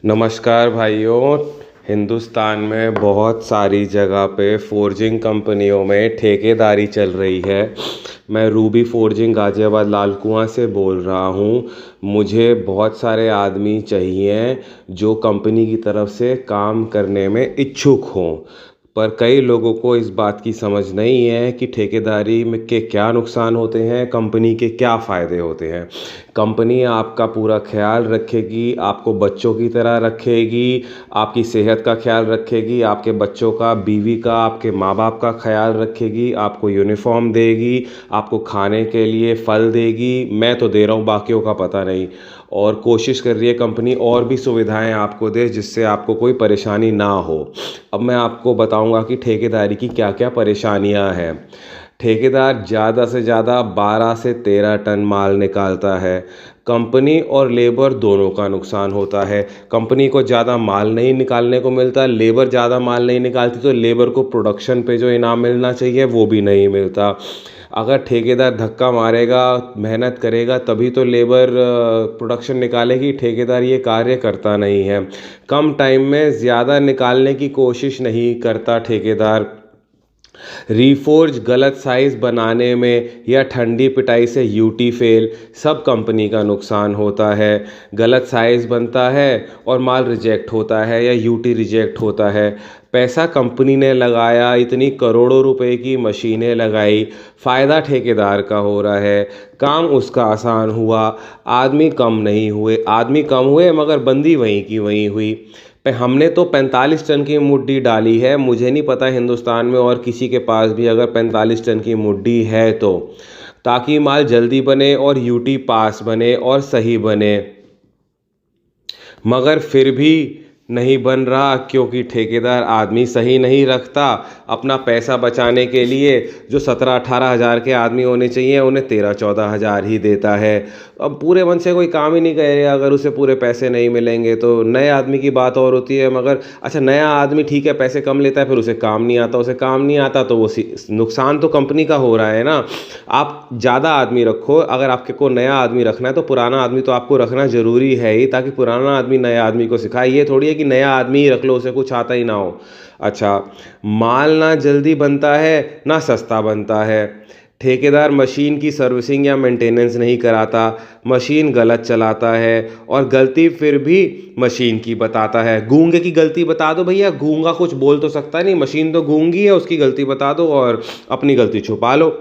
नमस्कार भाइयों। हिंदुस्तान में बहुत सारी जगह पे फोर्जिंग कंपनियों में ठेकेदारी चल रही है। मैं रूबी फोर्जिंग गाज़ियाबाद लाल कुआं से बोल रहा हूँ। मुझे बहुत सारे आदमी चाहिए जो कंपनी की तरफ से काम करने में इच्छुक हों, पर कई लोगों को इस बात की समझ नहीं है कि ठेकेदारी में के क्या नुकसान होते हैं, कंपनी के क्या फ़ायदे होते हैं। कंपनी आपका पूरा ख्याल रखेगी, आपको बच्चों की तरह रखेगी, आपकी सेहत का ख्याल रखेगी, आपके बच्चों का, बीवी का, आपके माँ बाप का ख्याल रखेगी, आपको यूनिफॉर्म देगी, आपको खाने के लिए फल देगी। मैं तो दे रहा हूँ, बाकियों का पता नहीं। और कोशिश कर रही है कंपनी और भी सुविधाएं आपको दे जिससे आपको कोई परेशानी ना हो। अब मैं आपको बताऊंगा कि ठेकेदारी की क्या क्या परेशानियां हैं। ठेकेदार ज़्यादा से ज़्यादा 12 से 13 टन माल निकालता है। कंपनी और लेबर दोनों का नुकसान होता है। कंपनी को ज़्यादा माल नहीं निकालने को मिलता, लेबर ज़्यादा माल नहीं निकालती तो लेबर को प्रोडक्शन पे जो इनाम मिलना चाहिए वो भी नहीं मिलता। अगर ठेकेदार धक्का मारेगा, मेहनत करेगा, तभी तो लेबर प्रोडक्शन निकालेगी। ठेकेदार ये कार्य करता नहीं है। कम टाइम में ज़्यादा निकालने की कोशिश नहीं करता ठेकेदार। रीफोर्ज गलत साइज़ बनाने में या ठंडी पिटाई से यूटी फेल, सब कंपनी का नुकसान होता है। गलत साइज़ बनता है और माल रिजेक्ट होता है या यूटी रिजेक्ट होता है। पैसा कंपनी ने लगाया, इतनी करोड़ों रुपए की मशीनें लगाई, फ़ायदा ठेकेदार का हो रहा है। काम उसका आसान हुआ, आदमी कम नहीं हुए, आदमी कम हुए मगर बंदी वहीं की वहीं हुई। पे हमने तो 45 टन की मुड्डी डाली है। मुझे नहीं पता हिंदुस्तान में और किसी के पास भी अगर 45 टन की मुड्डी है तो, ताकि माल जल्दी बने और यूटी पास बने और सही बने, मगर फिर भी नहीं बन रहा क्योंकि ठेकेदार आदमी सही नहीं रखता। अपना पैसा बचाने के लिए जो 17-18 हज़ार के आदमी होने चाहिए उन्हें 13-14 हज़ार ही देता है। अब पूरे मन से कोई काम ही नहीं करेगा अगर उसे पूरे पैसे नहीं मिलेंगे तो। नए आदमी की बात और होती है, मगर अच्छा नया आदमी ठीक है पैसे कम लेता है, फिर उसे काम नहीं आता, उसे काम नहीं आता तो वो नुकसान तो कंपनी का हो रहा है ना। आप ज़्यादा आदमी रखो, अगर आपके को नया आदमी रखना है तो पुराना आदमी तो आपको रखना ज़रूरी है ही, ताकि पुराना आदमी नए आदमी को सिखाए। ये थोड़ी है कि नया आदमी ही रख लो, उसे कुछ आता ही ना हो। अच्छा, माल ना जल्दी बनता है ना सस्ता बनता है। ठेकेदार मशीन की सर्विसिंग या मेंटेनेंस नहीं कराता, मशीन गलत चलाता है और गलती फिर भी मशीन की बताता है। गूंगे की गलती बता दो भैया, गूंगा कुछ बोल तो सकता नहीं, मशीन तो गूंगी है, उसकी गलती बता दो और अपनी गलती छुपा लो।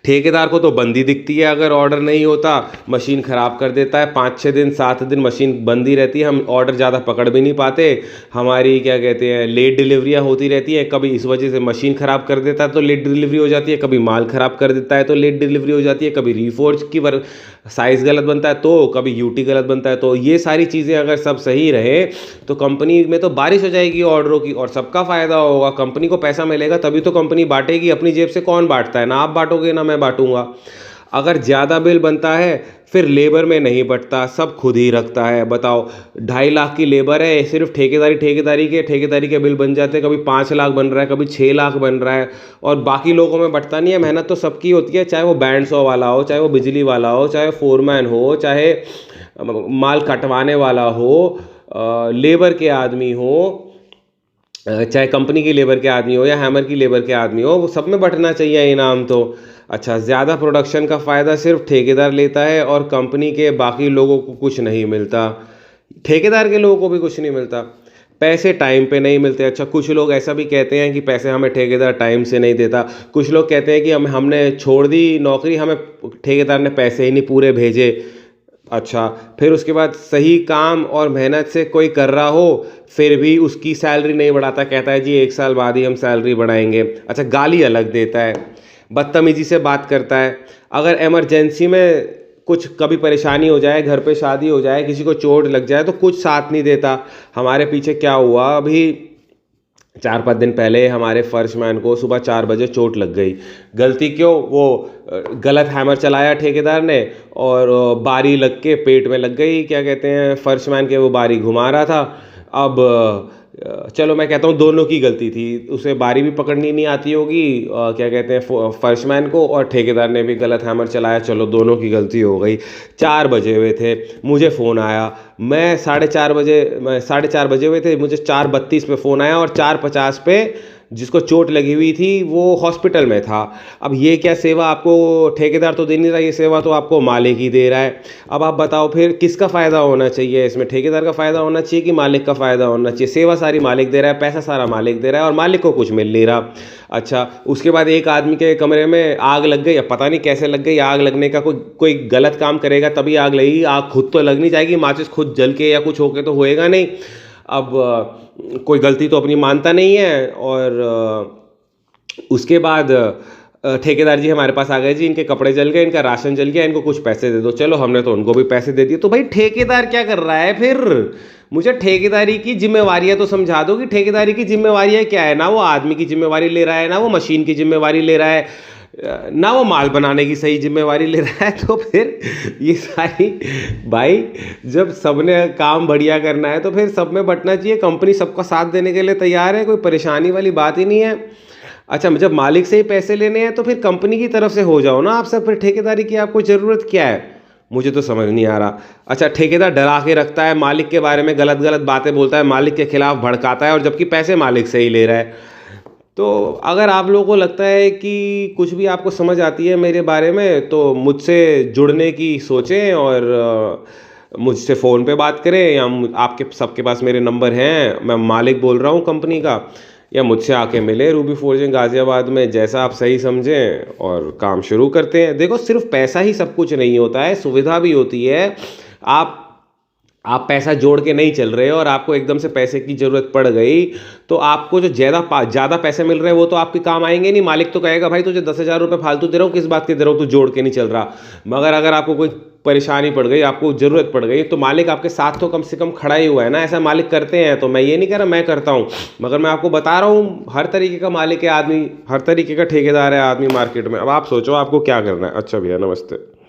ठेकेदार को तो बंदी दिखती है, अगर ऑर्डर नहीं होता मशीन ख़राब कर देता है। 5-6 दिन 7 दिन मशीन बंदी रहती है, हम ऑर्डर ज़्यादा पकड़ भी नहीं पाते। हमारी क्या कहते हैं लेट डिलीवरियाँ होती रहती हैं, कभी इस वजह से मशीन ख़राब कर देता है तो लेट डिलीवरी हो जाती है, कभी माल ख़राब कर देता है तो लेट डिलीवरी हो जाती है, कभी रीफोर्ज की साइज़ गलत बनता है तो, कभी यूटी गलत बनता है तो। ये सारी चीज़ें अगर सब सही रहे तो कंपनी में तो बारिश हो जाएगी ऑर्डरों की और सबका फ़ायदा होगा। कंपनी को पैसा मिलेगा तभी तो कंपनी बांटेगी, अपनी जेब से कौन बांटता है? ना आप बांटोगे ना मैं बांटूंगा। अगर ज़्यादा बिल बनता है फिर लेबर में नहीं बटता, सब खुद ही रखता है। बताओ 2.5 लाख की लेबर है, सिर्फ ठेकेदारी के बिल बन जाते हैं। कभी 5 लाख बन रहा है, कभी 6 लाख बन रहा है और बाकी लोगों में बटता नहीं है। मेहनत तो सबकी होती है, चाहे वो बैंड सौ वाला हो, चाहे वो बिजली वाला हो, चाहे फोरमैन हो, चाहे माल कटवाने वाला हो, लेबर के आदमी हो, चाहे कंपनी की लेबर के आदमी हो या हैमर की लेबर के आदमी हो, वो सब में बंटना चाहिए इनाम तो। अच्छा, ज़्यादा प्रोडक्शन का फ़ायदा सिर्फ ठेकेदार लेता है और कंपनी के बाकी लोगों को कुछ नहीं मिलता। ठेकेदार के लोगों को भी कुछ नहीं मिलता, पैसे टाइम पे नहीं मिलते। अच्छा, कुछ लोग ऐसा भी कहते हैं कि पैसे हमें ठेकेदार टाइम से नहीं देता। कुछ लोग कहते हैं कि हमने छोड़ दी नौकरी, हमें ठेकेदार ने पैसे ही नहीं पूरे भेजे। अच्छा, फिर उसके बाद सही काम और मेहनत से कोई कर रहा हो फिर भी उसकी सैलरी नहीं बढ़ाता, कहता है जी 1 साल बाद ही हम सैलरी बढ़ाएंगे। अच्छा, गाली अलग देता है, बदतमीजी से बात करता है। अगर इमरजेंसी में कुछ कभी परेशानी हो जाए, घर पे शादी हो जाए, किसी को चोट लग जाए तो कुछ साथ नहीं देता। हमारे पीछे क्या हुआ, अभी 4-5 दिन पहले हमारे फर्शमैन को सुबह 4 बजे चोट लग गई। गलती क्यों? वो गलत हैमर चलाया ठेकेदार ने और बारी लग के पेट में लग गई। क्या कहते हैं, फर्शमैन के वो बारी घुमा रहा था। अब चलो मैं कहता हूँ दोनों की गलती थी, उसे बारी भी पकड़नी नहीं आती होगी, क्या कहते हैं फर्शमैन को, और ठेकेदार ने भी गलत हैमर चलाया, चलो दोनों की गलती हो गई। 4 बजे हुए थे, मुझे फ़ोन आया, मैं 4:30 बजे हुए थे, मुझे 4:32 पे फ़ोन आया, और 4:50 पे जिसको चोट लगी हुई थी वो हॉस्पिटल में था। अब ये क्या सेवा आपको ठेकेदार तो दे नहीं रहा, ये सेवा तो आपको मालिक ही दे रहा है। अब आप बताओ फिर किसका फ़ायदा होना चाहिए इसमें, ठेकेदार का फ़ायदा होना चाहिए कि मालिक का फ़ायदा होना चाहिए? सेवा सारी मालिक दे रहा है, पैसा सारा मालिक दे रहा है, और मालिक को कुछ मिल नहीं रहा। अच्छा, उसके बाद एक आदमी के कमरे में आग लग गई, अब पता नहीं कैसे लग गई। आग लगने का कोई गलत काम करेगा तभी आग लगेगी, आग खुद तो लग नहीं जाएगी, माचिस खुद जल के या कुछ होके तो होएगा नहीं। अब कोई गलती तो अपनी मानता नहीं है। और उसके बाद ठेकेदार जी हमारे पास आ गए, जी इनके कपड़े जल गए, इनका राशन जल गया, इनको कुछ पैसे दे दो। चलो हमने तो उनको भी पैसे दे दिए। तो भाई ठेकेदार क्या कर रहा है फिर? मुझे ठेकेदारी की जिम्मेवारियां तो समझा दो कि ठेकेदारी की जिम्मेवारियां क्या है। ना वो आदमी की जिम्मेवारी ले रहा है, ना वो मशीन की जिम्मेवारी ले रहा है, ना वो माल बनाने की सही जिम्मेवारी ले रहा है। तो फिर ये सारी, भाई जब सबने काम बढ़िया करना है तो फिर सब में बंटना चाहिए। कंपनी सबका साथ देने के लिए तैयार है, कोई परेशानी वाली बात ही नहीं है। अच्छा, जब मालिक से ही पैसे लेने हैं तो फिर कंपनी की तरफ से हो जाओ ना आप सब, फिर ठेकेदारी की आपको ज़रूरत क्या है? मुझे तो समझ नहीं आ रहा। अच्छा, ठेकेदार डरा के रखता है, मालिक के बारे में गलत गलत बातें बोलता है, मालिक के खिलाफ भड़काता है, और जबकि पैसे मालिक से ही ले रहा है। तो अगर आप लोगों को लगता है कि कुछ भी आपको समझ आती है मेरे बारे में, तो मुझसे जुड़ने की सोचें और मुझसे फ़ोन पे बात करें, या आपके सबके पास मेरे नंबर हैं, मैं मालिक बोल रहा हूँ कंपनी का, या मुझसे आके मिले रूबी फोर्जिंग गाज़ियाबाद में, जैसा आप सही समझें, और काम शुरू करते हैं। देखो, सिर्फ पैसा ही सब कुछ नहीं होता है, सुविधा भी होती है। आप पैसा जोड़ के नहीं चल रहे हो और आपको एकदम से पैसे की ज़रूरत पड़ गई, तो आपको जो ज़्यादा पैसे मिल रहे हैं वो तो आपके काम आएंगे नहीं। मालिक तो कहेगा भाई तुझे 10,000 रुपये फालतू दे रहा हूँ, किस बात के दे रहा हूँ, तू जोड़ के नहीं चल रहा। मगर अगर आपको कोई परेशानी पड़ गई, आपको ज़रूरत पड़ गई, तो मालिक आपके साथ तो कम से कम खड़ा ही हुआ है ना। ऐसा मालिक करते हैं, तो मैं ये नहीं कह रहा मैं करता हूँ, मगर मैं आपको बता रहा हूँ हर तरीके का मालिक है आदमी, हर तरीके का ठेकेदार है आदमी मार्केट में। अब आप सोचो आपको क्या करना है। अच्छा भैया, नमस्ते।